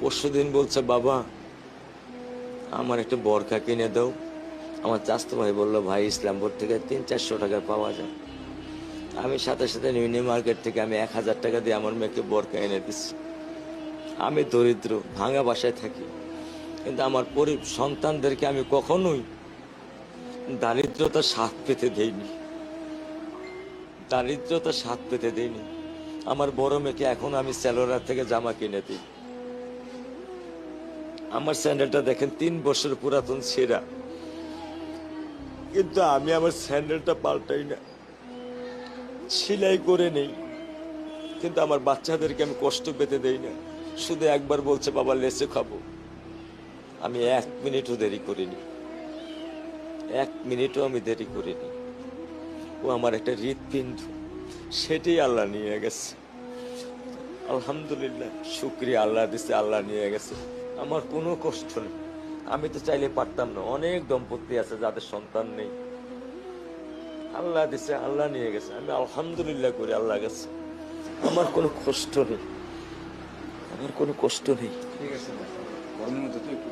পরশুদিন বলছে, বাবা আমার একটা বরখা কিনে দাও। আমার চাচতো ভাই বললো, ভাই ইসলামপুর থেকে 300-400 টাকা পাওয়া যায়। আমি সাথে সাথে মিনি মার্কেট থেকে আমি 1000 টাকা দিয়ে আমার মেয়েকে বরখা এনে দিচ্ছি। আমি দরিদ্র, ভাঙা বাসায় থাকি, কিন্তু আমার সন্তানদেরকে আমি কখনোই দারিদ্রতার স্বাদ পেতে দেইনি। দারিদ্রতার স্বাদ পেতে দেইনি। আমার বড় মেয়েকে এখন আমি সেলোরা থেকে জামা কিনে দিই। আমার স্যান্ডেলটা দেখেন 3 বছর পুরাতন ছেঁড়া, কিন্তু আমি আমার স্যান্ডেলটা পাল্টাই না, সেলাই করে নেই। কিন্তু আমার বাচ্চাদেরকে আমি কষ্ট পেতে দেই না। শুধু একবার বলছে, বাবা লেচে খাবো, আমি 1 মিনিটও দেরি করিনি। 1 মিনিটও আমি দেরি করিনি। ও আমার একটা হৃৎপিণ্ড, সেটাই আল্লাহ নিয়ে গেছে। আলহামদুলিল্লাহ, শুকরিয়া, আল্লাহ দিছে, আল্লাহ নিয়ে গেছে। আমার কোনো কষ্ট নেই। আমি তো চাইলে পারতাম না। অনেক দম্পতি আছে যাদের সন্তান নেই, আল্লাহ দিছে, আল্লাহ নিয়ে গেছে। আমি আলহামদুলিল্লাহ করি আল্লাহ গেছে। আমার কোনো কষ্ট নেই, আমার কোনো কষ্ট নেই। ঠিক আছে, গরমের মধ্যে তো একটু